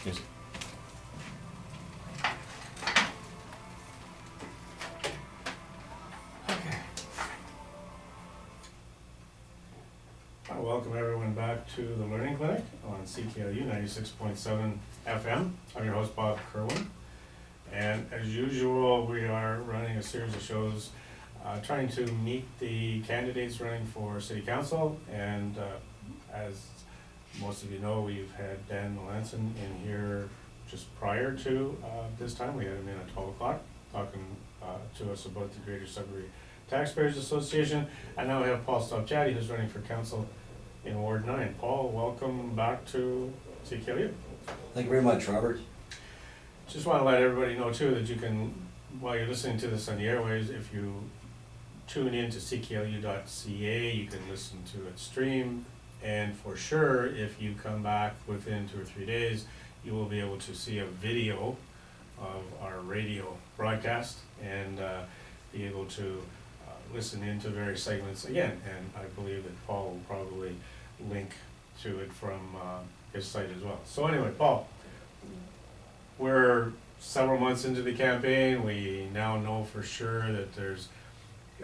Yes. Okay. Welcome everyone back to the Learning Clinic on CKLU 96.7 FM. I'm your host, Bob Kirwan. And as usual, we are running a series of shows trying to meet the candidates running for City Council. And as most of you know, we've had Dan Melanson in here just prior to this time. We had him in at 12 o'clock talking to us about the Greater Sudbury Taxpayers Association. And now we have Paul Stopciati, who's running for council in Ward 9. Paul, welcome back to CKLU. Thank you very much, Robert. Just want to let everybody know too that you can, while you're listening to this on the airways, if you tune in to cklu.ca, you can listen to it stream. And for sure, if you come back within 2 or 3 days, you will be able to see a video of our radio broadcast and be able to listen into various segments again. And I believe that Paul will probably link to it from his site as well. So anyway, Paul, we're several months into the campaign. We now know for sure that there's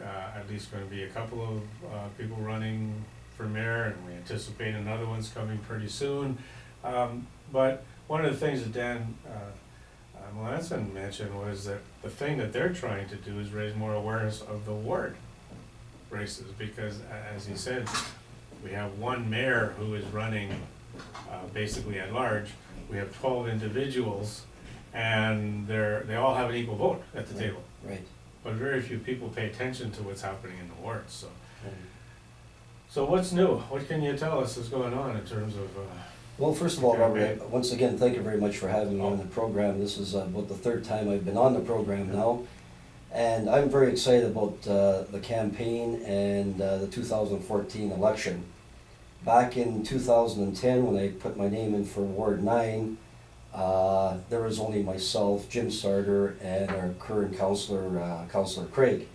at least going to be a couple of people running for mayor, and we anticipate another one's coming pretty soon. But one of the things that Dan Melanson mentioned was that the thing that they're trying to do is raise more awareness of the ward races, because as he said, we have one mayor who is running basically at large. We have 12 individuals, and they all have an equal vote at the table. Right. But very few people pay attention to what's happening in the wards. So what's new? What can you tell us is going on in terms of? Well, first of all, Robert, once again, thank you very much for having me on the program. This is about the third time I've been on the program now. And I'm very excited about the campaign and the 2014 election. Back in 2010, when I put my name in for Ward 9, there was only myself, Jim Sarter, and our current councillor, Councillor Craig.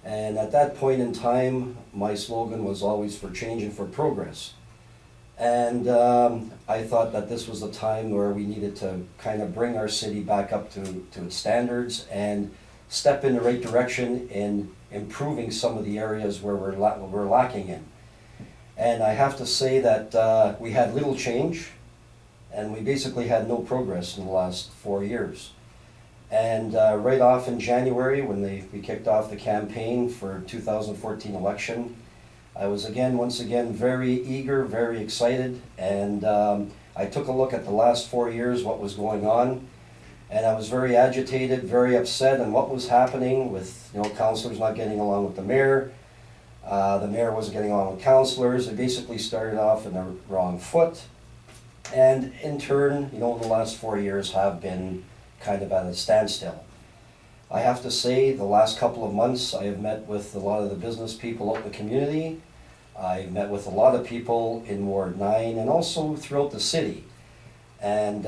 And at that point in time, my slogan was always for change and for progress. And I thought that this was a time where we needed to kind of bring our city back up to its standards and step in the right direction in improving some of the areas where we're lacking in. And I have to say that we had little change, and we basically had no progress in the last 4 years. And right off in January, when we kicked off the campaign for 2014 election, I was once again very eager, very excited, and I took a look at the last 4 years, what was going on, and I was very agitated, very upset on what was happening with, councillors not getting along with the mayor. The mayor wasn't getting along with councillors. It basically started off in the wrong foot, and in turn, the last 4 years have been kind of at a standstill. I have to say, the last couple of months, I have met with a lot of the business people out in the community. I've met with a lot of people in Ward 9 and also throughout the city. And,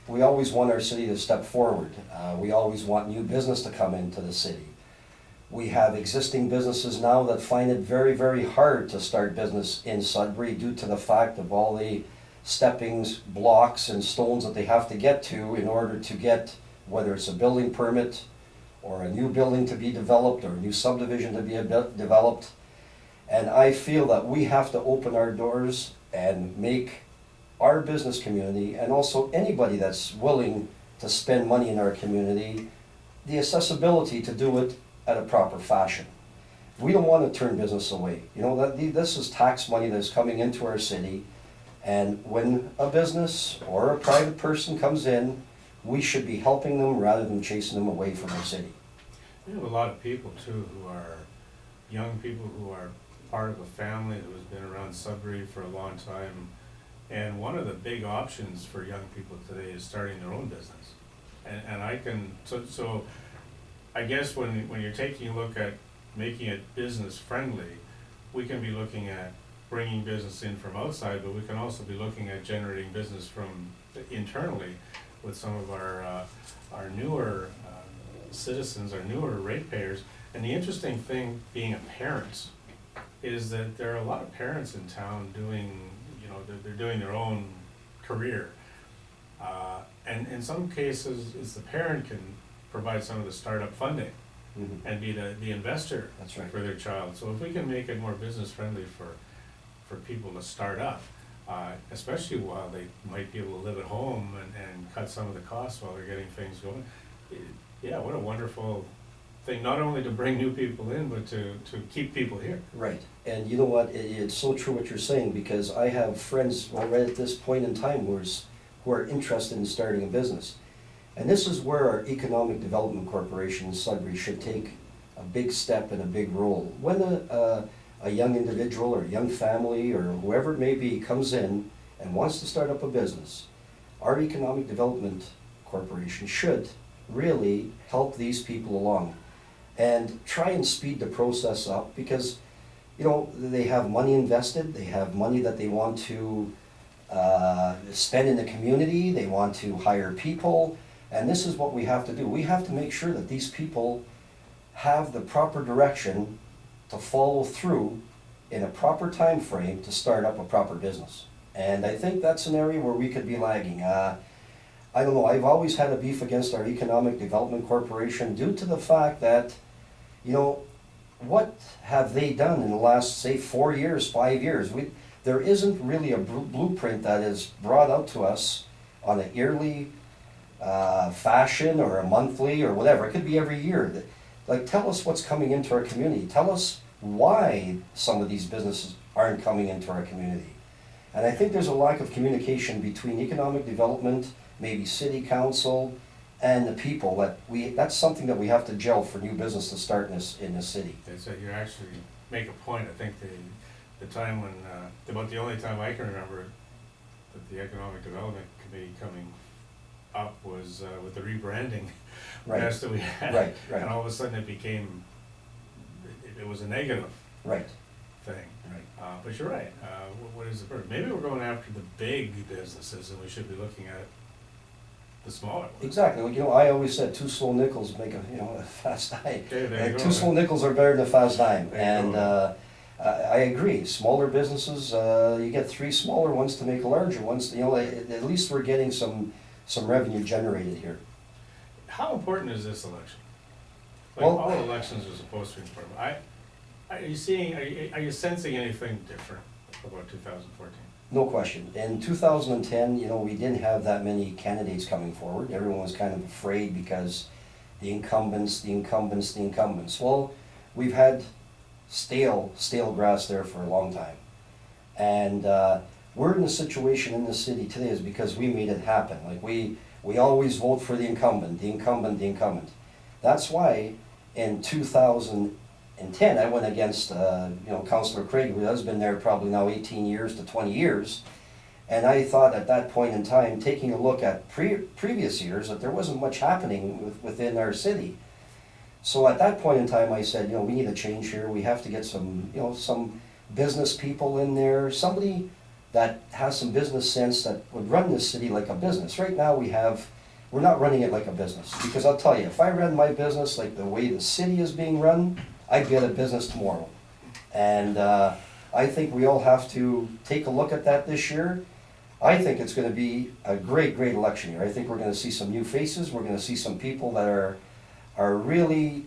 we always want our city to step forward. We always want new business to come into the city. We have existing businesses now that find it very, very hard to start business in Sudbury due to the fact of all the steppings, blocks, and stones that they have to get to in order to get, whether it's a building permit or a new building to be developed or a new subdivision to be developed. And I feel that we have to open our doors and make our business community, and also anybody that's willing to spend money in our community, the accessibility to do it at a proper fashion. We don't want to turn business away. This is tax money that's coming into our city. And when a business or a private person comes in, we should be helping them rather than chasing them away from our city. We have a lot of people too who are young people who are part of a family who has been around Sudbury for a long time. And one of the big options for young people today is starting their own business. And so I guess when you're taking a look at making it business friendly, we can be looking at bringing business in from outside, but we can also be looking at generating business from internally with some of our newer citizens, our newer ratepayers. And the interesting thing being a parent is that there are a lot of parents in town doing, they're doing their own career. And in some cases, it's the parent can provide some of the startup funding Mhm. and be the investor That's right. for their child. So if we can make it more business friendly for people to start up, especially while they might be able to live at home and cut some of the costs while they're getting things going, yeah, what a wonderful thing, not only to bring new people in, but to keep people here. Right, and you know what, it's so true what you're saying, because I have friends already at this point in time who are interested in starting a business. And this is where our Economic Development Corporation in Sudbury should take a big step and a big role. When a young individual or young family or whoever it may be comes in and wants to start up a business, our Economic Development Corporation should really help these people along and try and speed the process up, because you know, they have money invested, they have money that they want to spend in the community, they want to hire people, and this is what we have to do. We have to make sure that these people have the proper direction to follow through in a proper time frame to start up a proper business. And I think that's an area where we could be lagging. I don't know, I've always had a beef against our Economic Development Corporation due to the fact that, you know, what have they done in the last, say, 4 years, 5 years? There isn't really a blueprint that is brought out to us on an yearly fashion or a monthly or whatever. It could be every year. Like, tell us what's coming into our community. Tell us why some of these businesses aren't coming into our community. And I think there's a lack of communication between economic development, maybe city council, and the people. That's something that we have to gel for new business to start in this city. So you actually make a point. I think the time when, about the only time I can remember that the Economic Development Committee coming up was with the rebranding Right. mess that we had. Right. And all of a sudden it became, it was a negative Right. thing. Right. But you're right. What is the purpose? Maybe we're going after the big businesses and we should be looking at the smaller ones. Exactly. Well, you know, I always said 2 slow nickels make a fast dime. Okay, there you And go, 2 slow man. nickels are better than a fast dime. There you And go. I agree. Smaller businesses, you get 3 smaller ones to make larger ones. You know, at least we're getting some revenue generated here. How important is this election? Like, Well, all elections are supposed to be important. Are you sensing anything different about 2014? No question. In 2010, you know, we didn't have that many candidates coming forward. Everyone was kind of afraid because the incumbents. Well, we've had stale grass there for a long time. And we're in a situation in the city today is because we made it happen. Like we always vote for the incumbent. That's why in 2010 I went against Councillor Craig, who has been there probably now 18 years to 20 years. And I thought at that point in time, taking a look at previous years, that there wasn't much happening within our city. So at that point in time, I said, you know, we need a change here. We have to get some business people in there, somebody that has some business sense that would run this city like a business. Right now we're not running it like a business, because I'll tell you, if I ran my business like the way the city is being run, I'd be out of business tomorrow. And I think we all have to take a look at that this year. I think it's going to be a great election year. I think we're going to see some new faces. We're going to see some people that are really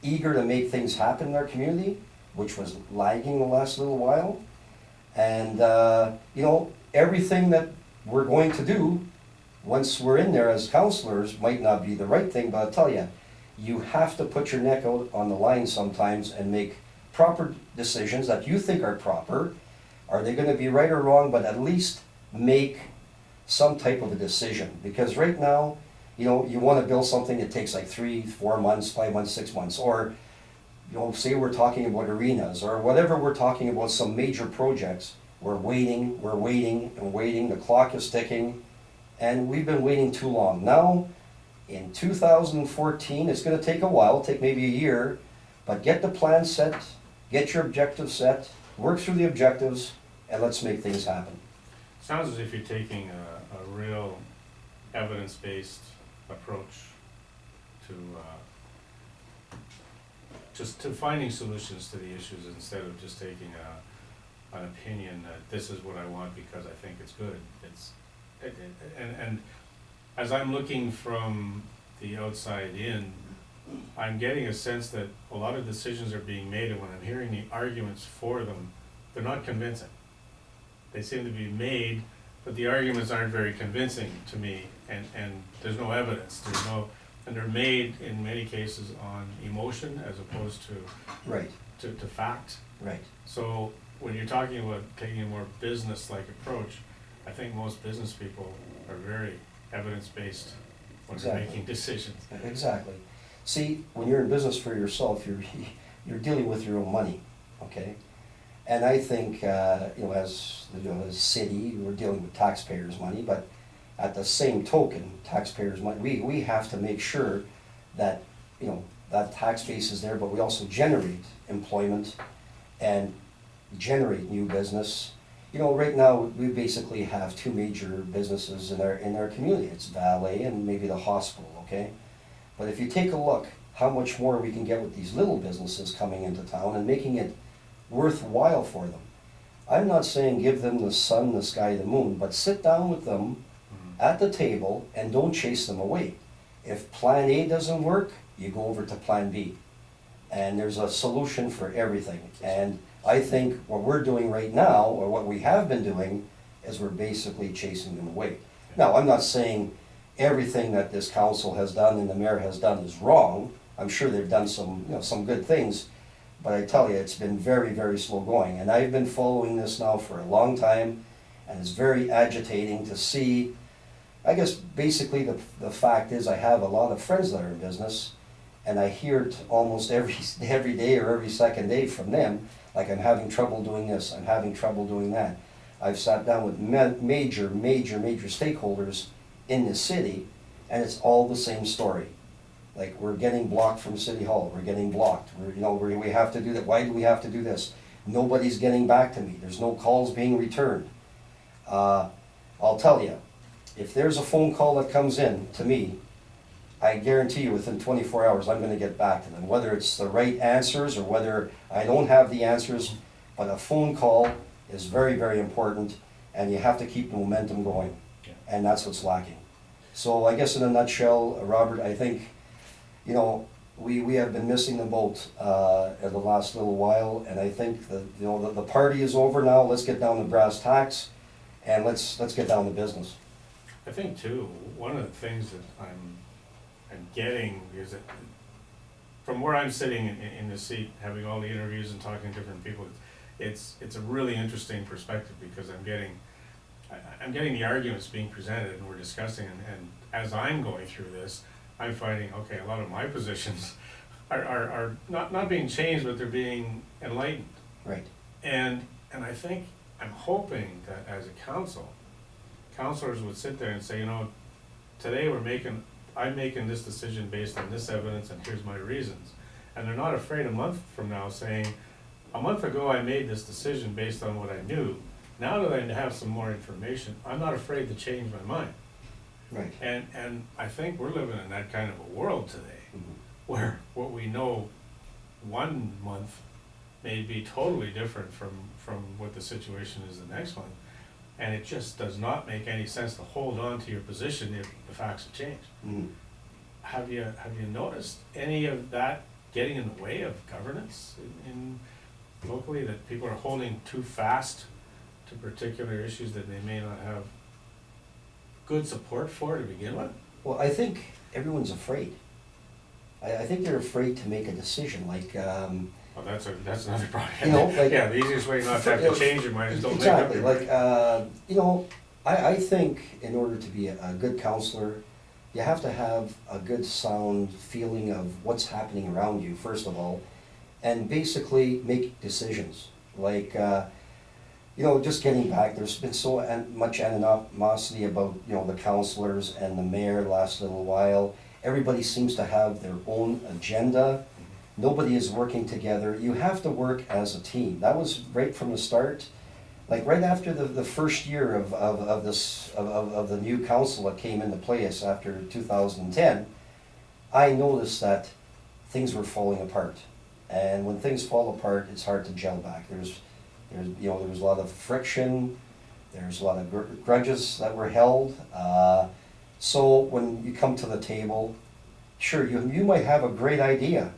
eager to make things happen in our community, which was lagging the last little while. And everything that we're going to do once we're in there as councillors might not be the right thing, but I'll tell you, you have to put your neck out on the line sometimes and make proper decisions that you think are proper. Are they going to be right or wrong? But at least make some type of a decision. Because right now, you want to build something that takes like 3, 4 months, 5 months, 6 months, or say we're talking about arenas or whatever, we're talking about some major projects. We're waiting. The clock is ticking, and we've been waiting too long. Now, in 2014, it's going to take a while, take maybe a year, but get the plan set, get your objectives set, work through the objectives, and let's make things happen. Sounds as if you're taking a real evidence-based approach to just to finding solutions to the issues, instead of just taking an opinion that this is what I want because I think it's good. And as I'm looking from the outside in, I'm getting a sense that a lot of decisions are being made, and when I'm hearing the arguments for them, they're not convincing. They seem to be made, but the arguments aren't very convincing to me, and there's no evidence, and they're made in many cases on emotion as opposed to Right, to fact. right. So when you're talking about taking a more business-like approach, I think most business people are very evidence-based when they're Exactly. making decisions. Exactly. See, when you're in business for yourself, you're dealing with your own money, okay? And I think, as a city, we're dealing with taxpayers' money, but at the same token, taxpayers' money, we have to make sure that, that tax base is there, but we also generate employment and generate new business. Right now, we basically have two major businesses in our community. It's valet and maybe the hospital, okay? But if you take a look, how much more we can get with these little businesses coming into town and making it worthwhile for them. I'm not saying give them the sun, the sky, the moon, but sit down with them at the table and don't chase them away. If plan A doesn't work, you go over to plan B. And there's a solution for everything. And I think what we're doing right now, or what we have been doing, is we're basically chasing them away. Now, I'm not saying everything that this council has done and the mayor has done is wrong. I'm sure they've done some good things, but I tell you, it's been very, very slow going. And I've been following this now for a long time, and it's very agitating to see. I guess basically the fact is I have a lot of friends that are in business, and I hear it almost every day or every second day from them, like I'm having trouble doing this, I'm having trouble doing that. I've sat down with major stakeholders in the city, and it's all the same story. Like, we're getting blocked from City Hall, we're getting blocked, we have to do that. Why do we have to do this? Nobody's getting back to me, there's no calls being returned. I'll tell you, if there's a phone call that comes in to me, I guarantee you within 24 hours I'm going to get back to them, whether it's the right answers or whether I don't have the answers, but a phone call is very, very important, and you have to keep the momentum going, and that's what's lacking. So I guess in a nutshell, Robert, I think, we have been missing the boat in the last little while, and I think that, the party is over now. Let's get down to brass tacks, and let's get down to business. I think too, one of the things that I'm getting is that from where I'm sitting in the seat, having all the interviews and talking to different people, it's a really interesting perspective, because I'm getting the arguments being presented and we're discussing, and as I'm going through this, I'm finding, okay, a lot of my positions are not being changed, but they're being enlightened. Right. And I think, I'm hoping that as a council, councillors would sit there and say, today I'm making this decision based on this evidence, and here's my reasons. And they're not afraid a month from now saying, a month ago I made this decision based on what I knew. Now that I have some more information, I'm not afraid to change my mind. Right. And I think we're living in that kind of a world today, where what we know 1 month may be totally different from what the situation is the next month. And it just does not make any sense to hold on to your position if the facts have changed. Mm. Have you noticed any of that getting in the way of governance in locally, that people are holding too fast to particular issues that they may not have good support for to begin with? Well, I think everyone's afraid. I think they're afraid to make a decision, like, Well, that's another problem. Like, the easiest way not to have to change your mind is don't exactly, make up your mind. I think in order to be a good counselor, you have to have a good sound feeling of what's happening around you, first of all, and basically make decisions. Like, just getting back, there's been so much animosity about, the counselors and the mayor the last little while. Everybody seems to have their own agenda. Nobody is working together. You have to work as a team. That was right from the start. Like right after the first year of the new council that came into place after 2010, I noticed that things were falling apart. And when things fall apart, it's hard to gel back. There was a lot of friction. There's a lot of grudges that were held. So when you come to the table, sure, you might have a great idea,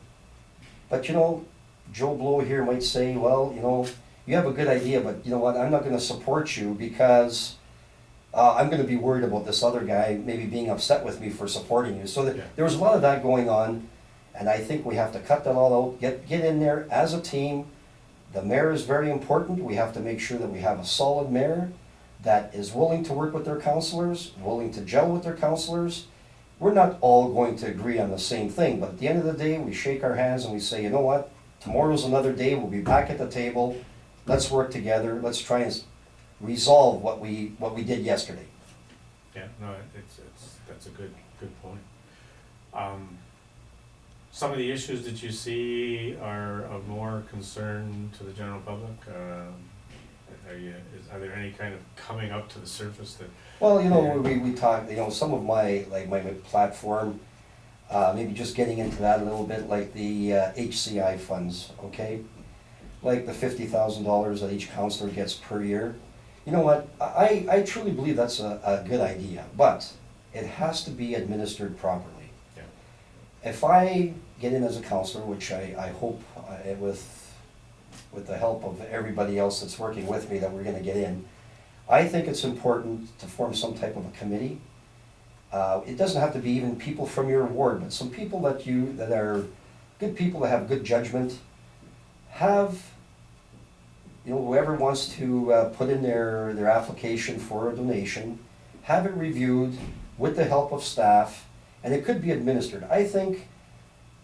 but you know, Joe Blow here might say, well, you know, you have a good idea, but you know what, I'm not gonna support you because I'm gonna be worried about this other guy maybe being upset with me for supporting you. So Yeah. there was a lot of that going on, and I think we have to cut that all out, get in there as a team. The mayor is very important. We have to make sure that we have a solid mayor that is willing to work with their councillors, willing to gel with their councillors. We're not all going to agree on the same thing, but at the end of the day, we shake our hands and we say, you know what? Tomorrow's another day, we'll be back at the table. Let's work together. Let's try and resolve what we did yesterday. Yeah, no, that's a good point. Some of the issues that you see are of more concern to the general public. Are there any kind of coming up to the surface that? Well, you know, we talk, you know, some of my platform, maybe just getting into that a little bit, like the HCI funds, okay? Like the $50,000 that each counselor gets per year. You know what, I truly believe that's a good idea, but it has to be administered properly. Yeah. If I get in as a counselor, which I hope with the help of everybody else that's working with me that we're gonna get in, I think it's important to form some type of a committee. It doesn't have to be even people from your ward, but some people that are good people that have good judgment, have, you know, whoever wants to put in their application for a donation, have it reviewed with the help of staff, and it could be administered. I think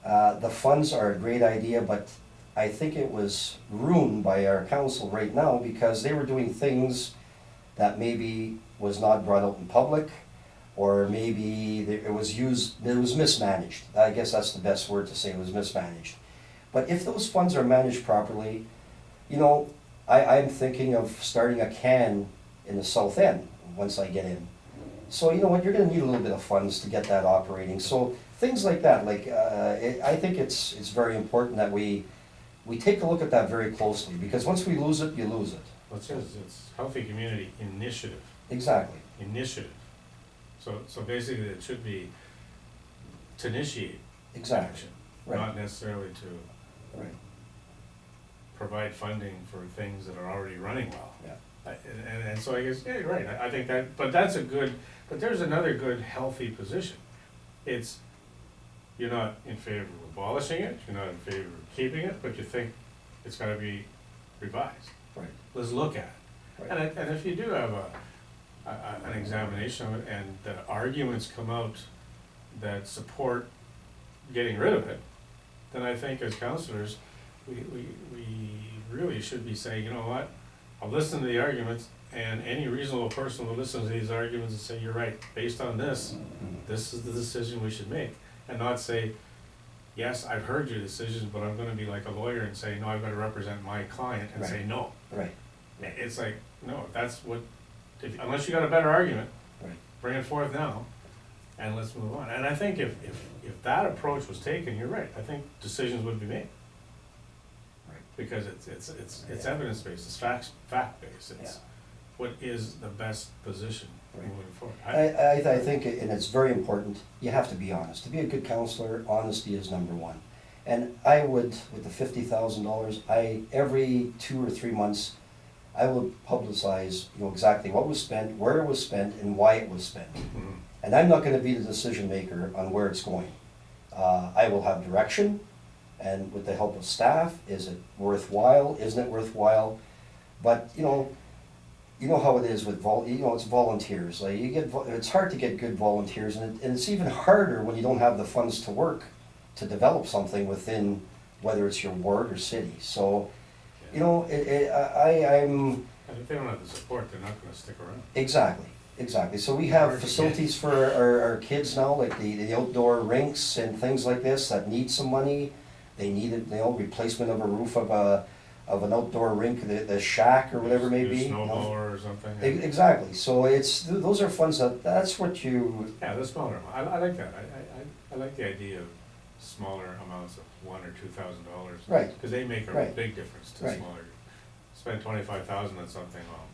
the funds are a great idea, but I think it was ruined by our council right now because they were doing things that maybe was not brought out in public, or maybe it was mismanaged. I guess that's the best word to say, it was mismanaged. But if those funds are managed properly, you know, I'm thinking of starting a can in the south end once I get in. So you know what, you're gonna need a little bit of funds to get that operating. So things like that, like I think it's very important that we take a look at that very closely, because once we lose it, you lose it. Well, it's healthy community initiative. Exactly. Initiative. So basically it should be to initiate Exactly. action, Right. not necessarily to Right. provide funding for things that are already running well. Yeah. And so I guess, yeah, you're right, I think that, but there's another good, healthy position. It's, you're not in favor of abolishing it, you're not in favor of keeping it, but you think it's gotta be revised. Right. Let's look at it. Right. And if you do have an examination of it and the arguments come out that support getting rid of it, then I think as councillors, we really should be saying, you know what, I'll listen to the arguments, and any reasonable person will listen to these arguments and say, you're right, based on this, this is the decision we should make. And not say, yes, I've heard your decisions, but I'm gonna be like a lawyer and say, no, I've gotta represent my client and say no. Right. It's like, no, that's what, unless you got a better argument, Right. bring it forth now, and let's move on. And I think if that approach was taken, you're right, I think decisions would be made. Right. Because it's Yeah. evidence-based, it's fact-based, it's Yeah. what is the best position Right. moving forward. I think, and it's very important, you have to be honest. To be a good counselor, honesty is number one. And I would, with the $50,000, every 2 or 3 months, I would publicize, you know, exactly what was spent, where it was spent, and why it was spent. Mhm. And I'm not gonna be the decision maker on where it's going. I will have direction, and with the help of staff, is it worthwhile, isn't it worthwhile? But, you know how it is with it's volunteers. Like it's hard to get good volunteers, and it's even harder when you don't have the funds to work, to develop something within, whether it's your ward or city. So, you know, I'm. And if they don't have the support, they're not gonna stick around. Exactly. So we have facilities for our kids now, like the outdoor rinks and things like this that need some money. They need it, you know, replacement of a roof of an outdoor rink, the shack or whatever it may be. Snow blower or something. Exactly. So those are funds that's what you. Yeah, the smaller amount. I like that. I like the idea of smaller amounts of $1,000 or $2,000. Right. Because they make a Right. big difference to Right. smaller. Spend 25,000 on something, well,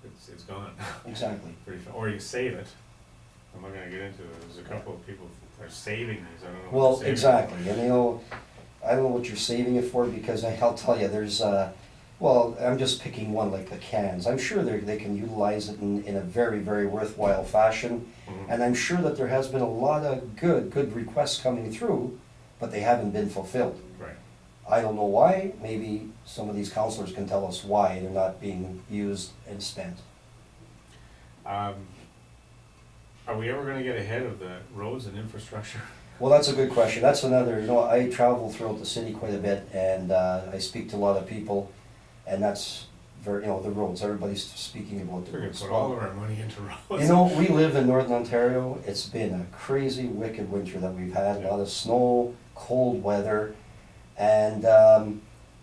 it's gone. Exactly. Or you save it. I'm not gonna get into it, there's a couple of people that are saving these, I don't know what Well, they're saving. exactly, and I don't know what you're saving it for, because I'll tell you, there's, well, I'm just picking one, like the cans. I'm sure they can utilize it in a very, very worthwhile fashion. Mhm. And I'm sure that there has been a lot of good requests coming through, but they haven't been fulfilled. Right. I don't know why. Maybe some of these counselors can tell us why they're not being used and spent. Are we ever gonna get ahead of the roads and infrastructure? Well, that's a good question. That's another, I travel throughout the city quite a bit, and I speak to a lot of people, and that's very, the roads, everybody's speaking about the We're gonna roads. put all of our money into roads. We live in Northern Ontario. It's been a crazy, wicked winter that we've had, a lot of snow, cold weather, and,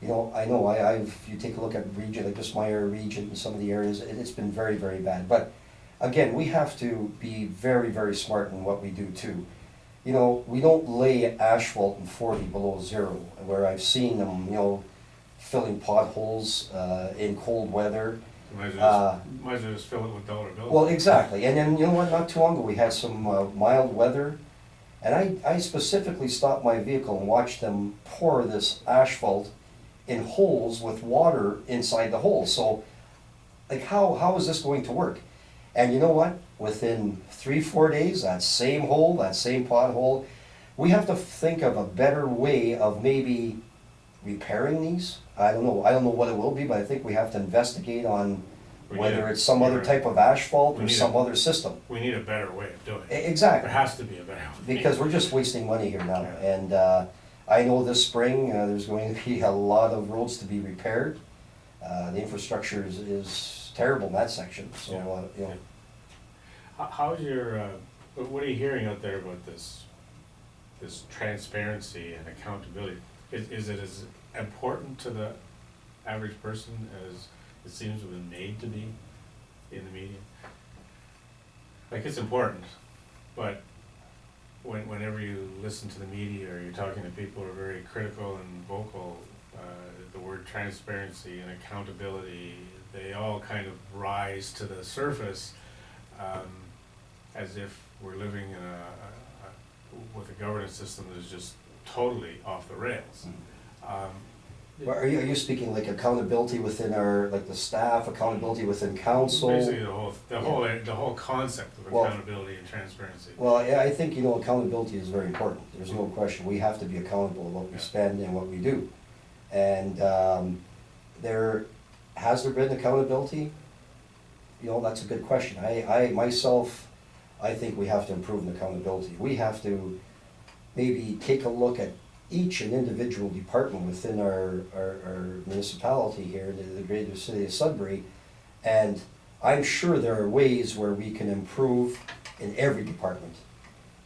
you take a look at region, like just my area region and some of the areas, it's been very, very bad. But again, we have to be very, very smart in what we do too. We don't lay asphalt in 40 below zero, where I've seen them, filling potholes in cold weather. Might as well just fill it with dollar bills. Well, exactly, and then, not too long ago, we had some mild weather, and I specifically stopped my vehicle and watched them pour this asphalt in holes with water inside the holes. So, like, how is this going to work? And you know what? Within 3-4 days, that same hole, that same pothole, we have to think of a better way of maybe repairing these. I don't know what it will be, but I think we have to investigate on whether it's some other type of asphalt or some other system. We need a better way of doing it. Exactly. There has to be a better way. Because we're just wasting money here now. Yeah. And I know this spring, there's going to be a lot of roads to be repaired. The infrastructure is terrible in that section, so, How's your, what are you hearing out there about this transparency and accountability? Is it as important to the average person as it seems to have been made to be in the media? Like, it's important, but whenever you listen to the media or you're talking to people who are very critical and vocal, the word transparency and accountability, they all kind of rise to the surface, as if we're living in with a governance system that is just totally off the rails. Well, are you speaking like accountability within the staff, accountability within council? Basically, the whole concept of accountability and transparency. Well, yeah, I think, accountability is very important. There's no question. We have to be accountable of what we spend and what we do. And has there been accountability? That's a good question. I think we have to improve in accountability. We have to maybe take a look at each and individual department within our municipality here in the greater city of Sudbury, and I'm sure there are ways where we can improve in every department.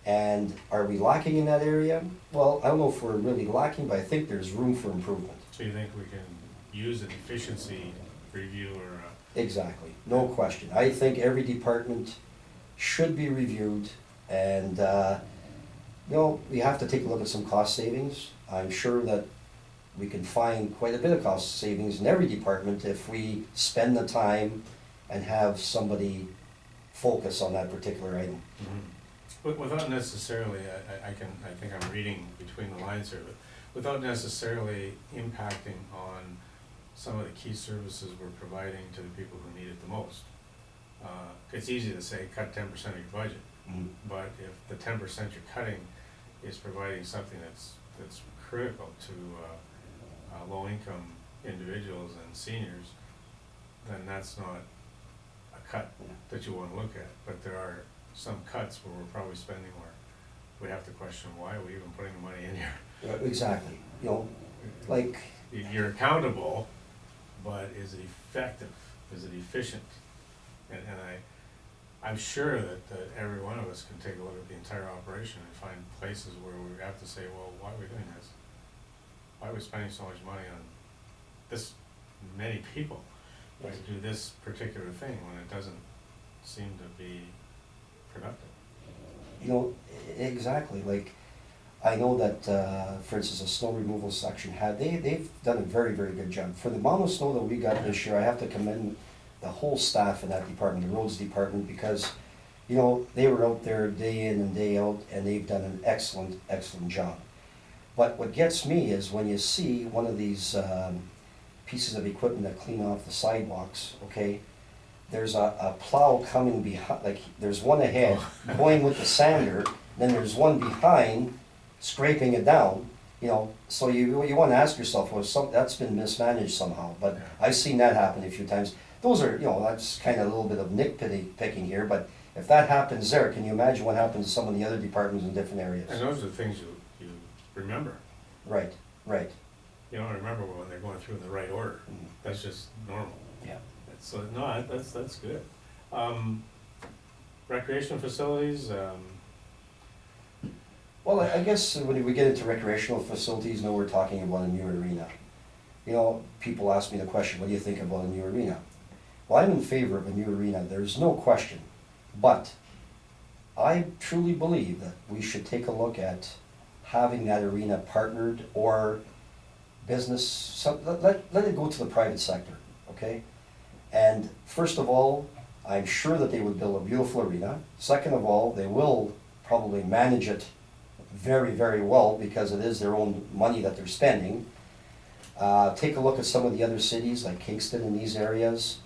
And are we lacking in that area? Well, I don't know if we're really lacking, but I think there's room for improvement. So you think we can use an efficiency review or? Exactly, no question. I think every department should be reviewed, and we have to take a look at some cost savings. I'm sure that we can find quite a bit of cost savings in every department if we spend the time and have somebody focus on that particular item. Mm-hmm. Without necessarily, I think I'm reading between the lines here, but without necessarily impacting on some of the key services we're providing to the people who need it the most. It's easy to say cut 10% of your budget, but if the 10% you're cutting is providing something that's critical to low-income individuals and seniors, then that's not a cut that you want to look at. But there are some cuts where we're probably spending where we have to question why are we even putting the money in here. Exactly. Like you're accountable, but is it effective? Is it efficient? And I'm sure that every one of us can take a look at the entire operation and find places where we have to say, well, why are we doing this? Why are we spending so much money on this many people to do this particular thing when it doesn't seem to be productive? Exactly. Like, I know that, for instance, a snow removal section they've done a very, very good job. For the amount of snow that we got this year, I have to commend the whole staff in that department, the roads department, because, you know, they were out there day in and day out, and they've done an excellent, excellent job. But what gets me is when you see one of these pieces of equipment that clean off the sidewalks, okay? There's a plow coming behind, like, there's one ahead going with the sander, then there's one behind scraping it down, you know? So you wanna ask yourself, well, that's been mismanaged somehow, but Yeah. I've seen that happen a few times. Those are, you know, that's kinda a little bit of nitpicking here, but if that happens there, can you imagine what happens to some of the other departments in different areas? And those are the things you remember. Right, right, You don't remember when they're going through in the right order. Mhm. That's just normal. yeah. So, no, that's good. Recreation facilities, Well, I guess when we get into recreational facilities, now we're talking about a new arena. You know, people ask me the question, what do you think about a new arena? Well, I'm in favor of a new arena, there's no question. But I truly believe that we should take a look at having that arena partnered or business, let it go to the private sector, okay? And first of all, I'm sure that they would build a beautiful arena. Second of all, they will probably manage it very, very well because it is their own money that they're spending. Take a look at some of the other cities like Kingston and these areas.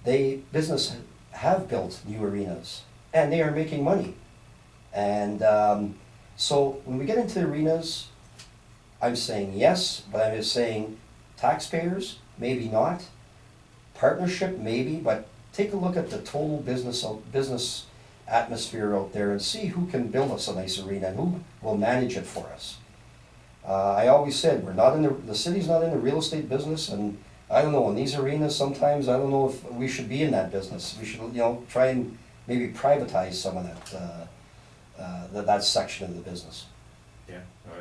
Business have built new arenas and they are making money. And so when we get into arenas, I'm saying yes, but I'm just saying taxpayers, maybe not. Partnership, maybe, but take a look at the total business atmosphere out there and see who can build us a nice arena and who will manage it for us. I always said, we're not in the city's not in the real estate business, and I don't know, in these arenas, sometimes, I don't know if we should be in that business. We should, you know, try and maybe privatize some of that section of the business. yeah, no,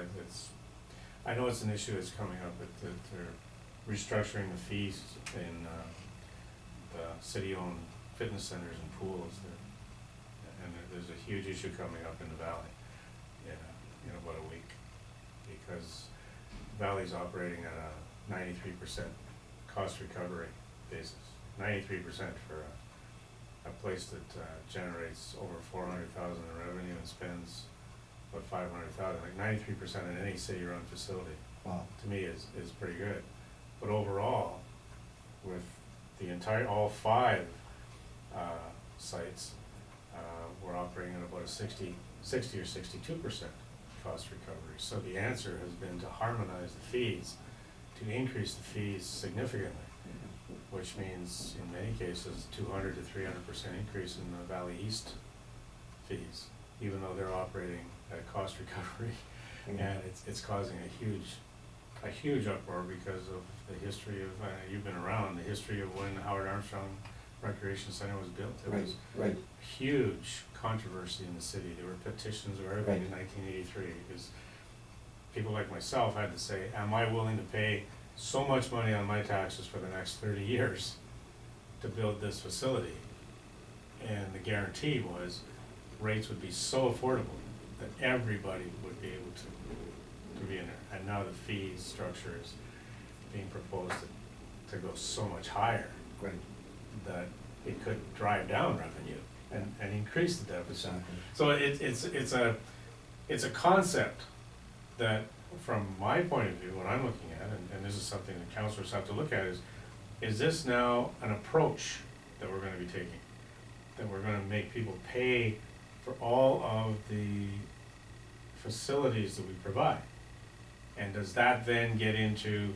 I know it's an issue that's coming up, but they're restructuring the fees in the city-owned fitness centers and pools. And there's a huge issue coming up in the valley in about a week, because the valley's operating at a 93% cost recovery basis. 93% for a place that generates over 400,000 in revenue and spends about 500,000. Like 93% in any city-run facility, Wow. to me is pretty good. But overall, with all 5 sites, we're operating at about a 60 or 62% cost recovery. So the answer has been to harmonize the fees, to increase the fees significantly, which means in many cases 200 to 300% increase in the Valley East fees, even though they're operating at a cost recovery. Mhm. And it's causing a huge uproar because of the history of, you've been around, the history of when Howard Armstrong Recreation Center was built. It Right, was right. huge controversy in the city. There were petitions or everything in 1983, because people like myself had to say, am I willing to pay so much money on my taxes for the next 30 years to build this facility? And the guarantee was rates would be so affordable that everybody would be able to be in there. And now the fee structure is being proposed to go so much higher Right. that it could drive down revenue and increase the deficit. Exactly. So it's a concept that, from my point of view, what I'm looking at, and this is something that councillors have to look at, is this now an approach that we're gonna be taking? That we're gonna make people pay for all of the facilities that we provide? And does that then get into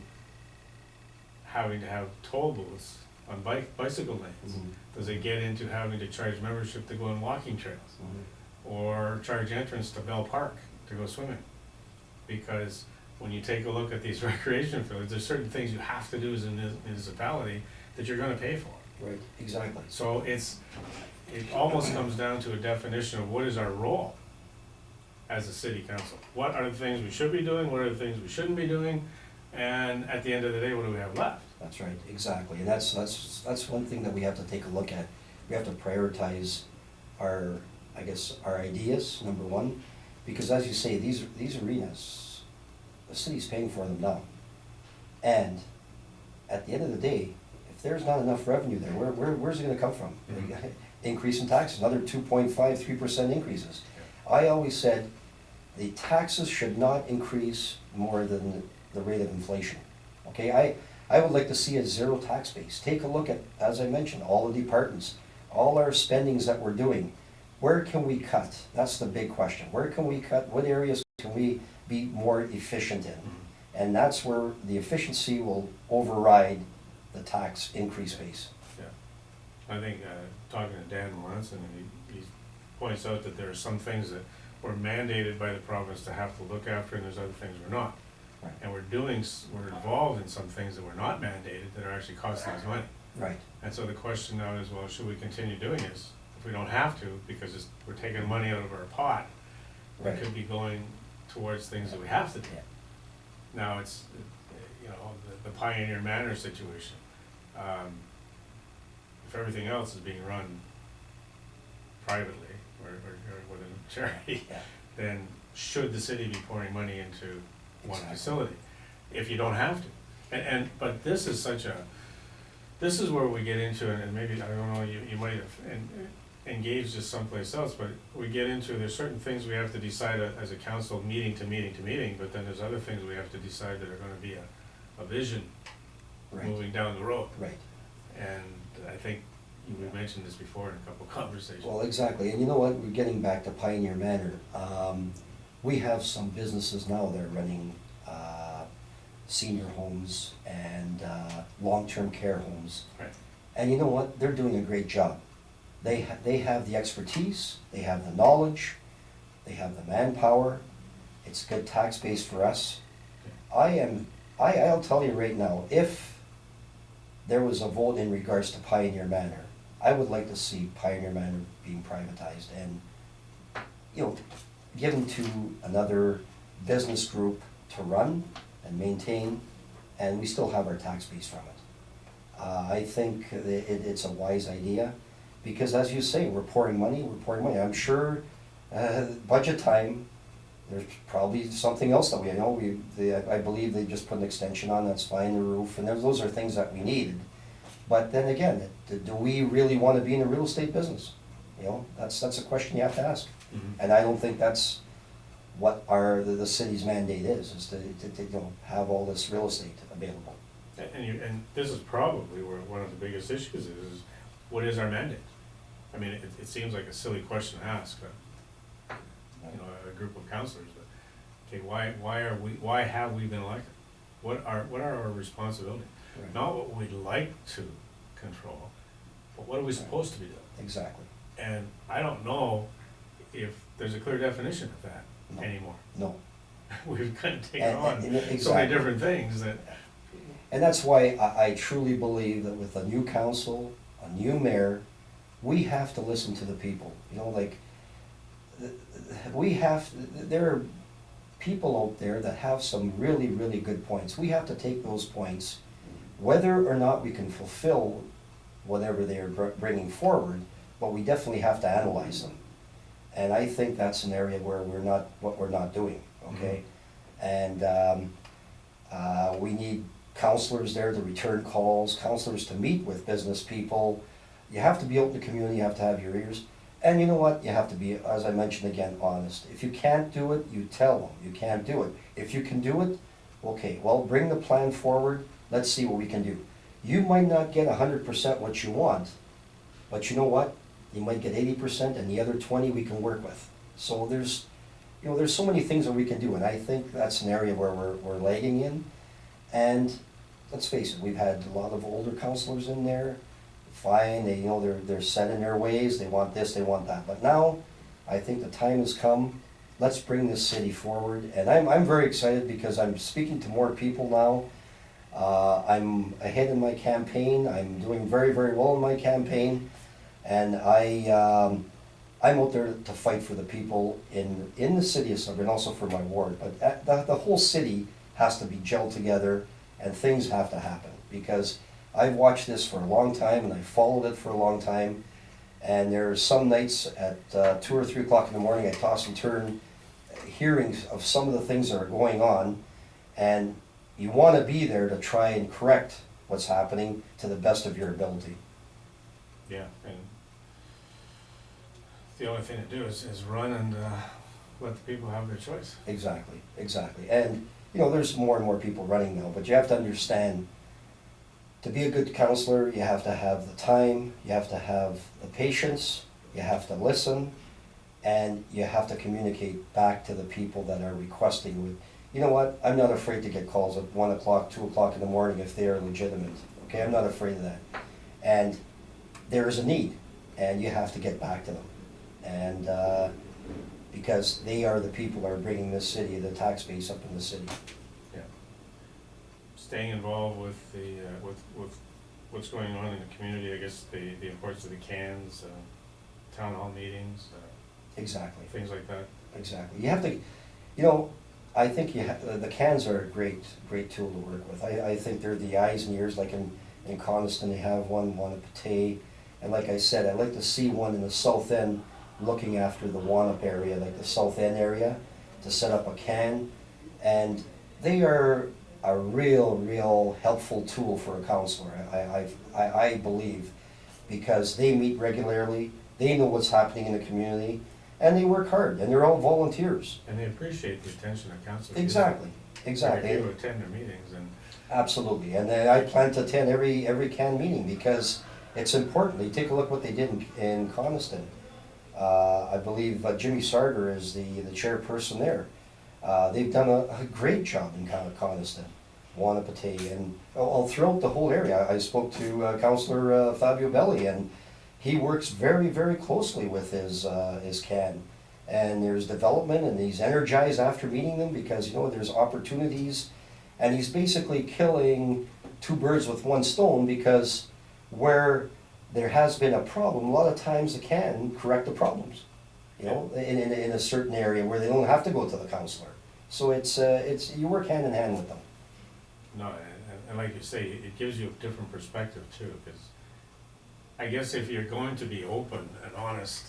having to have toll booths on bicycle lanes? Mhm. Does it get into having to charge membership to go on walking trails? Mhm. Or charge entrance to Bell Park to go swimming? Because when you take a look at these recreation fields, there's certain things you have to do as a municipality that you're gonna pay for. Right, exactly. So it almost comes down to a definition of what is our role as a city council. What are the things we should be doing, what are the things we shouldn't be doing, and at the end of the day, what do we have left? That's right, exactly, and that's one thing that we have to take a look at. We have to prioritize our ideas, number one, because as you say, these arenas, the city's paying for them now. And at the end of the day, if if there's not enough revenue there, where's it gonna come from? Increase in taxes, another 2.5, 3% increases. I always said, the taxes should not increase more than the rate of inflation. Okay, I would like to see a zero tax base. Take a look at, as I mentioned, all the departments, all our spendings that we're doing. Where can we cut? That's the big question. Where can we cut? What areas can we be more efficient in? And that's where the efficiency will override the tax increase base. Yeah, I think, talking to Dan Melanson, he points out that there are some things that we're mandated by the province to have to look after, and there's other things we're not. Right. And we're involved in some things that we're not mandated that are actually costing us money. Right. And so the question now is, well, should we continue doing this? If we don't have to, because we're taking money out of our pot, Right. it could be going towards things that we have to do. Yeah. Now, it's, the Pioneer Manor situation. If everything else is being run privately or with a charity, Yeah. then should the city be pouring money into one Exactly. facility? If you don't have to. But this is where we get into, and maybe, I don't know, you might have engaged this someplace else, but we get into, there's certain things we have to decide as a council, meeting to meeting to meeting, but then there's other things we have to decide that are gonna be a vision Right. moving down the road. Right. And I think we mentioned this before in a couple of conversations. Well, exactly, and you know what, we're getting back to Pioneer Manor. We have some businesses now that are running senior homes and long-term care homes. Right. And you know what, they're doing a great job. They have the expertise, they have the knowledge, they have the manpower, it's a good tax base for us. I'll tell you right now, if there was a vote in regards to Pioneer Manor, I would like to see Pioneer Manor being privatized and, given to another business group to run and maintain, and we still have our tax base from it. I think it's a wise idea, because as you say, we're pouring money. I'm sure, budget time, there's probably something else that I believe they just put an extension on, that's fine, the roof, and those are things that we needed. But then again, do we really want to be in the real estate business? That's a question you have to ask. Mhm. And I don't think that's what the city's mandate is to have all this real estate available. And this is probably where one of the biggest issues is what is our mandate? I mean, it seems like a silly question to ask, a group of councillors, but, okay, why have we been elected? What are our responsibilities? Right. Not what we'd like to control, but what are we supposed to be doing? Exactly. And I don't know if there's a clear definition of that No. anymore. No. We've kind of taken on Exactly. so many different things that, And that's why I truly believe that with a new council, a new mayor, we have to listen to the people. There are people out there that have some really, really good points. We have to take those points, whether or not we can fulfill whatever they are bringing forward, but we definitely have to analyze them. And I think that's an area where we're not doing, okay? And we need counselors there to return calls, counselors to meet with business people. You have to be out in the community, you have to have your ears. And you know what, you have to be, as I mentioned again, honest. If you can't do it, you tell them you can't do it. If you can do it, okay, well, bring the plan forward, let's see what we can do. You might not get 100% what you want, but you know what? You might get 80% and the other 20 we can work with. So there's so many things that we can do, and I think that's an area where we're lagging in. And let's face it, we've had a lot of older counselors in there. Fine, they're set in their ways, they want this, they want that. But now, I think the time has come, let's bring this city forward. And I'm very excited because I'm speaking to more people now. I'm ahead in my campaign, I'm doing very, very well in my campaign. And I'm out there to fight for the people in the city of Sudbury and also for my ward. But the whole city has to be gelled together and things have to happen, because I've watched this for a long time and I've followed it for a long time. And there's some nights at 2 or 3 o'clock in the morning, I toss and turn, hearing of some of the things that are going on. And you want to be there to try and correct what's happening to the best of your ability. Yeah, and the only thing to do is run and let the people have their choice. Exactly, exactly. And, you know, there's more and more people running now, but you have to understand, to be a good counselor, you have to have the time, you have to have the patience, you have to listen, and you have to communicate back to the people that are requesting with, you know what, I'm not afraid to get calls at 1 o'clock, 2 o'clock in the morning if they are legitimate. Okay, I'm not afraid of that. And there is a need, and you have to get back to them. And because they are the people that are bringing this city, the tax base up in the city. Yeah. Staying involved with the, with what's going on in the community, I guess the importance of the cans, town hall meetings, Exactly, things like that. exactly. You have to, you know, I think the cans are a great tool to work with. I think they're the eyes and ears, like in Coniston, they have one at Patay. And like I said, I'd like to see one in the south end looking after the Wanap area, like the south end area, to set up a can. And they are a real helpful tool for a counselor, I believe, because they meet regularly, they know what's happening in the community, and they work hard, and they're all volunteers. And they appreciate the attention of council. Exactly, exactly. They attend their meetings and. Absolutely, and I plan to attend every CAN meeting because it's important. You take a look what they did in Coniston. I believe Jimmy Sarger is the chairperson there. They've done a great job in Coniston, Wanapatay, and all throughout the whole area. I spoke to Councillor Fabio Belli, and he works very closely with his CAN. And there's development, and he's energized after meeting them because, you know, there's opportunities. And he's basically killing two birds with one stone, because where there has been a problem, a lot of times they can correct the problems, you know, in a certain area where they don't have to go to the counselor. So it's you work hand in hand with them. No, and like you say, it gives you a different perspective too, because I guess if you're going to be open and honest,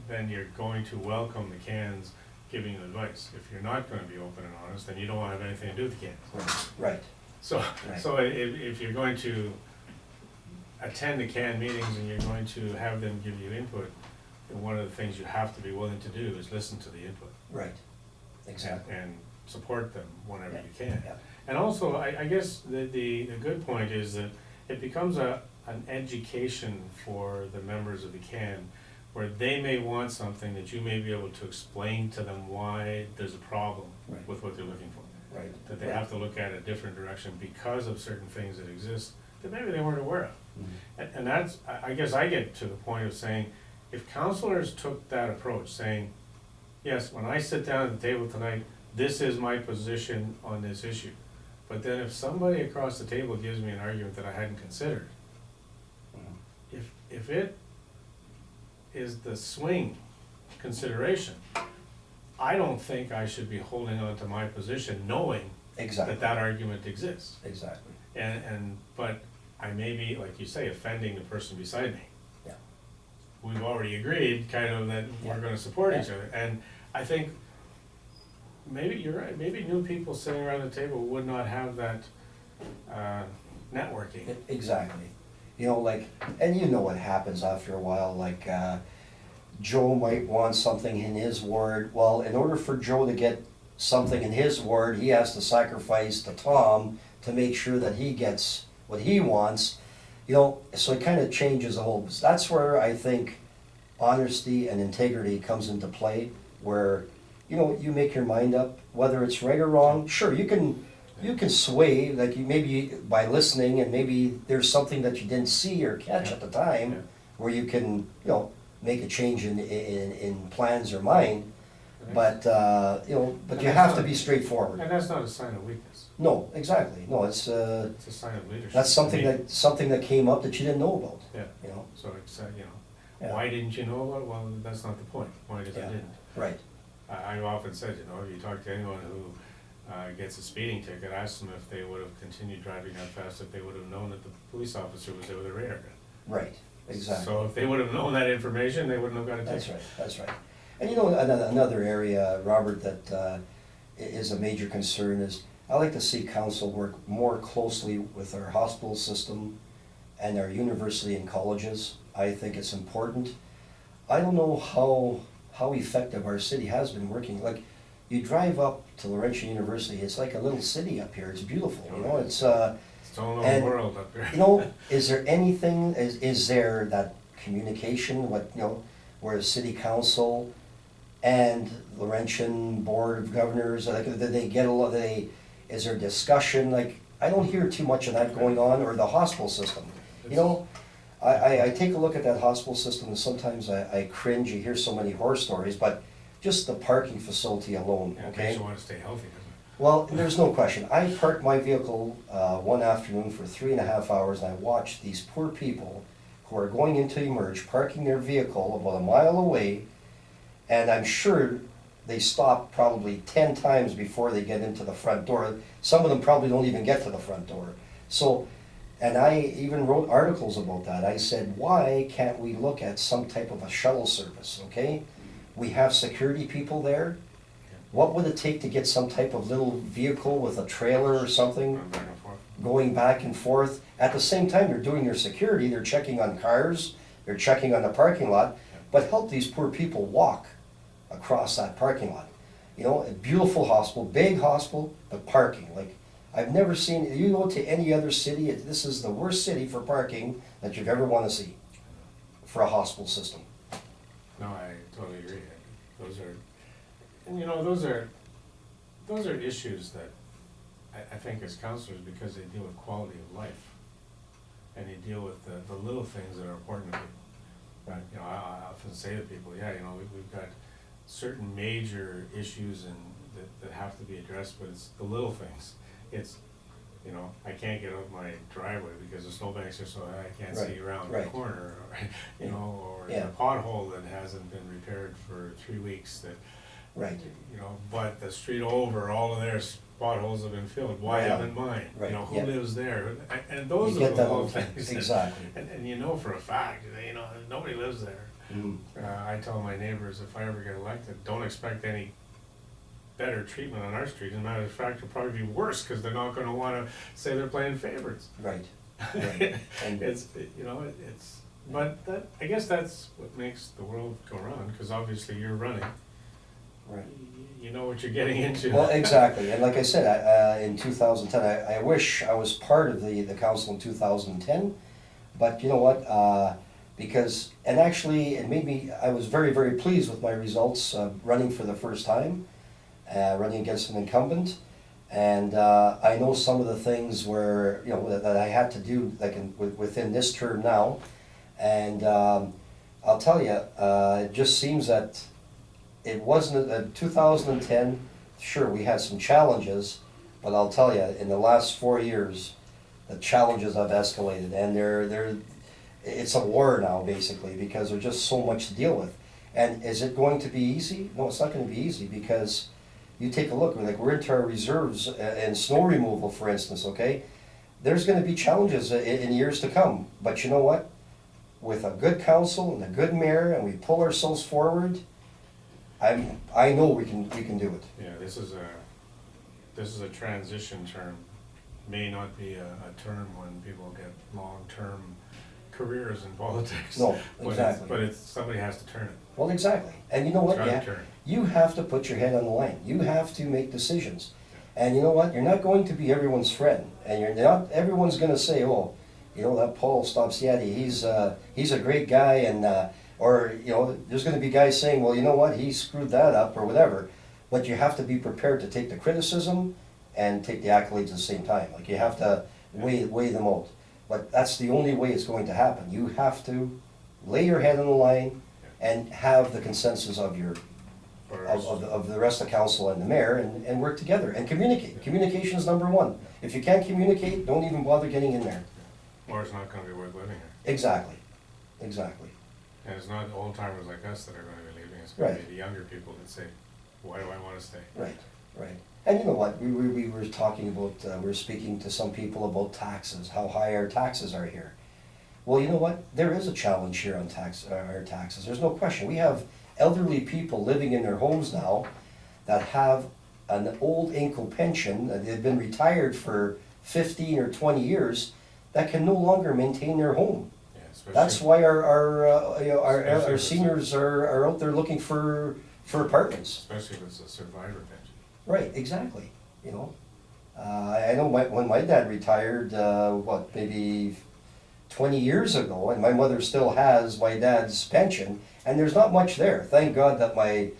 then you're going to welcome the cans giving you advice. If you're not gonna be open and honest, then you don't wanna have anything to do with the cans. Right. So, Right. so if you're going to attend the CAN meetings and you're going to have them give you input, then one of the things you have to be willing to do is listen to the input. Right. Exactly. And support them whenever Yeah. you can. Yeah. And also, I guess the good point is that it becomes an education for the members of the CAN, where they may want something that you may be able to explain to them why there's a problem Right. with what they're looking for. Right. That they Right. have to look at a different direction because of certain things that exist that maybe they weren't aware of. Mhm. And that's, I guess I get to the point of saying, if counselors took that approach, saying, yes, when I sit down at the table tonight, this is my position on this issue. But then if somebody across the table gives me an argument that I hadn't considered, Mhm. if it is the swing consideration, I don't think I should be holding on to my position knowing Exactly. that argument exists. Exactly. But I may be, like you say, offending the person beside me. Yeah. We've already agreed kind of that we're gonna support each other, and I think maybe you're right, maybe new people sitting around the table would not have that, networking. Exactly. You know, like, and you know what happens after a while, like, Joe might want something in his ward. Well, in order for Joe to get something in his ward, he has to sacrifice to Tom to make sure that he gets what he wants. You know, so it kind of changes the whole, that's where I think honesty and integrity comes into play, where, you know, you make your mind up, whether it's right or wrong. Sure, you can sway, like you maybe by listening, and maybe there's something that you didn't see or catch Yeah. at the time, Yeah. where you can, you know, make a change in plans or mind. But, you know, but And you that's have to not- be straightforward. And that's not a sign of weakness, No, exactly, no, it's, it's a sign of leadership. that's to me. something that came up that you didn't know about, Yeah, you know? so it's, you know, Yeah. why didn't you know about it? Well, that's not the point. The point is I Yeah. didn't. Right, I've often said, you know, if you talk to anyone who gets a speeding ticket, ask them if they would have continued driving that fast, if they would have known that the police officer was there with a radar gun. right, exactly. So if they would have known that information, they wouldn't have got a ticket. That's right, that's right. And you know, another area, Robert, that is a major concern is I like to see council work more closely with our hospital system and our university and colleges. I think it's important. I don't know how effective our city has been working. Like, you drive up to Laurentian University, it's like a little city up here. It's beautiful, you know, It's a whole and, world up there. you know, is there anything, is there that communication, where the city council and Laurentian Board of Governors, like, do they get is there discussion? Like, I don't hear too much of that going on, or the hospital system. You know, I take a look at that hospital system and sometimes I cringe. You hear so many horror stories, but just the parking facility alone, Yeah, okay? makes you want to stay healthy, doesn't it? Well, there's no question. I parked my vehicle one afternoon for 3.5 hours, and I watched these poor people who are going into Emerge, parking their vehicle about a mile away, and I'm sure they stop probably 10 times before they get into the front door. Some of them probably don't even get to the front door. So, and I even wrote articles about that. I said, why can't we look at some type of a shuttle service, okay? We have security people there. What would it take to get some type of little vehicle with a trailer or something Run back and forth. going back and forth? At the same time, they're doing their security, they're checking on cars, they're checking on the parking lot, but help these poor people walk across that parking lot. You know, a beautiful hospital, big hospital, but parking, like, I've never seen, you go to any other city, this is the worst city for parking that you've ever want to see for a hospital system. No, I totally agree. Those are, and you know, those are issues that I think as counselors, because they deal with quality of life, and they deal with the little things that are important to people. Right. You know, I often say to people, yeah, you know, we've got certain major issues and that have to be addressed, but it's the little things. It's, you know, I can't get out my driveway because the snowbanks are so high I can't see around the right. corner, or, you know, or Yeah. a pothole that hasn't been repaired for 3 weeks that, Right. you know, but the street over, all of their potholes have been filled. Why Yeah. haven't mine? Right, You know, who yeah. lives there? And those You are get the that little all the time. things. Exactly. And you know for a fact, you know, nobody lives there. Mm. I tell my neighbors, if I ever get elected, don't expect any better treatment on our street. As a matter of fact, it'll probably be worse, because they're not gonna wanna say they're playing favorites. Right. Right. And It's, you know, but that, I guess that's what makes the world go round, because obviously you're running. right. You know what you're getting into. Well, exactly, and like I said, in 2010, I wish I was part of the council in 2010, but you know what, because, and actually, it made me, I was very, very pleased with my results, running for the first time, running against an incumbent, and I know some of the things where, you know, that I had to do, like, within this term now, and I'll tell you, it just seems that it wasn't, 2010, sure, we had some challenges, but I'll tell you, in the last 4 years, the challenges have escalated, and it's a war now, basically, because there's just so much to deal with. And is it going to be easy? No, it's not gonna be easy, because you take a look, like, we're into our reserves and snow removal, for instance, okay? There's gonna be challenges in years to come, but you know what? With a good council and a good mayor, and we pull ourselves forward, I know we can do it. Yeah, this is a transition term. May not be a term when people get long-term careers in politics. No, But exactly. But somebody has to turn it. Well, exactly. And you know what? It's gotta Yeah, turn. you have to put your head on the line. You have to make decisions. And you know what? You're not going to be everyone's friend. And everyone's gonna say, oh, you know, that Paul Stopciati, he's a great guy, and or, you know, there's gonna be guys saying, well, you know what, he screwed that up, or whatever. But you have to be prepared to take the criticism and take the accolades at the same time. Like, you have to weigh them out. But that's the only way it's going to happen. You have to lay your head on the line and have the consensus of the rest of the council and the mayor, and work together and communicate. Communication is number one. If you can't communicate, don't even bother getting in there. Or it's not gonna be worth living here. Exactly, exactly. And it's not old timers like us that are gonna be leaving, it's gonna Right. be the younger people that say, why do I wanna stay? Right, right. And you know what, we were talking about, we were speaking to some people about taxes, how high our taxes are here. Well, you know what, there is a challenge here on our taxes, there's no question. We have elderly people living in their homes now that have an old Inco pension, they've been retired for 15 or 20 years, that can no longer maintain their home. Yeah, That's especially, why our Especially seniors are out there looking for apartments. especially if it's a survivor pension. Right, exactly, you know. I know when my dad retired, maybe 20 years ago, and my mother still has my dad's pension, and there's not much there. Thank God that my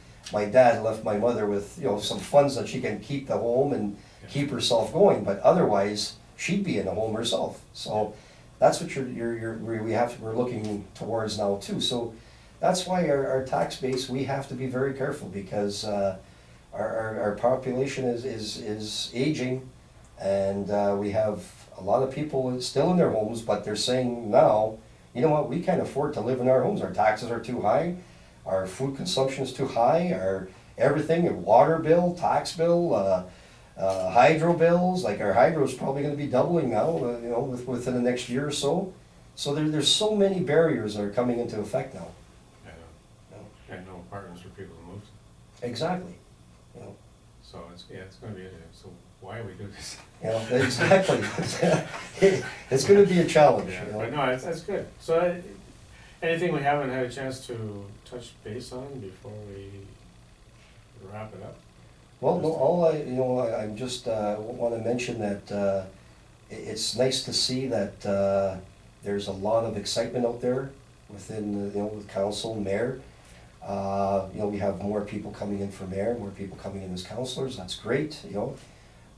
dad left my mother with, you know, some funds that she can keep the home and keep herself going, but otherwise, she'd be in a home herself. So that's what we're looking towards now too. So that's why our tax base, we have to be very careful, because our population is aging, and we have a lot of people still in their homes, but they're saying now, you know what, we can't afford to live in our homes. Our taxes are too high, our food consumption is too high, our everything, water bill, tax bill, hydro bills, like our hydro is probably gonna be doubling now, you know, within the next year or so. So there's so many barriers that are coming into effect now. I know, and no apartments for people to move to. Exactly, you know. So it's gonna be, so why we do this? You know, exactly. It's gonna be a challenge, Yeah, you know. but no, that's good. So anything we haven't had a chance to touch base on before we wrap it up? Well, no, I'm just, wanna mention that, it's nice to see that, there's a lot of excitement out there within, with council, mayor. We have more people coming in for mayor, more people coming in as councillors, that's great, you know.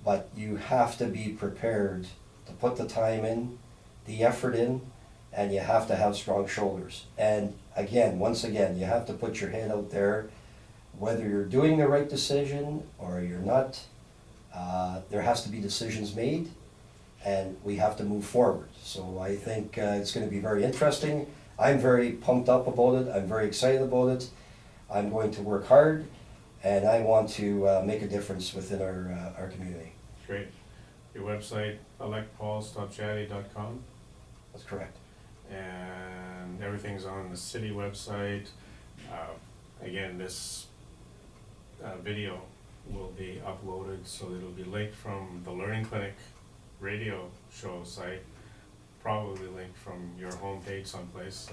But you have to be prepared to put the time in, the effort in, and you have to have strong shoulders. And again, once again, you have to put your head out there, whether you're doing the right decision or you're not. There has to be decisions made, and we have to move forward. So I think it's gonna be very interesting. I'm very pumped up about it, I'm very excited about it. I'm going to work hard, and I want to make a difference within our community. Great. Your website, electpaulstopciati.com, That's correct. and everything's on the city website. Again, this video will be uploaded, so it'll be linked from the Learning Clinic radio show site, probably linked from your homepage someplace, so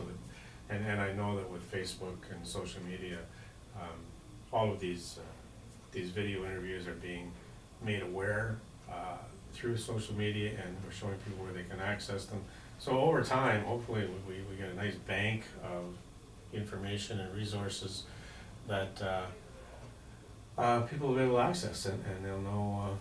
that, and I know that with Facebook and social media, all of these video interviews are being made aware through social media, and we're showing people where they can access them. So over time, hopefully, we get a nice bank of information and resources that people will be able to access, and they'll know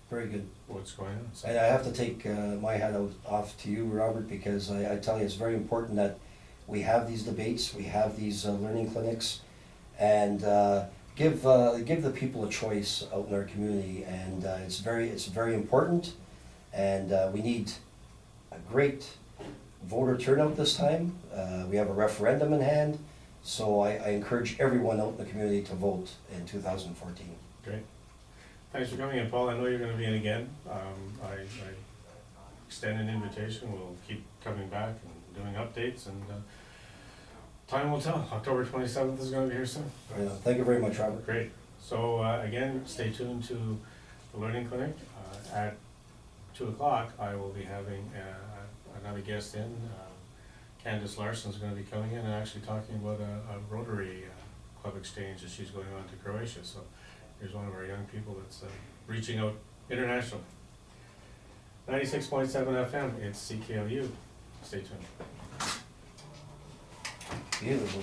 Very good. what's going on. So, And I have to take my hat off to you, Robert, because I tell you, it's very important that we have these debates, we have these learning clinics, and give the people a choice out in our community. And it's very important, and we need a great voter turnout this time. We have a referendum in hand, so I encourage everyone out in the community to vote in 2014. great. Thanks for coming in, Paul. I know you're going to be in again. I extend an invitation. We'll keep coming back and doing updates, and time will tell. October 27th is going to be here soon. Thank you very much, Robert. Great. So again, stay tuned to the Learning Clinic. At 2 o'clock, I will be having another guest in. Candace Larson's going to be coming in and actually talking about a Rotary Club exchange that she's going on to Croatia. So here's one of our young people that's reaching out internationally. 96.7 FM, it's CKLU. Stay tuned. Beautiful.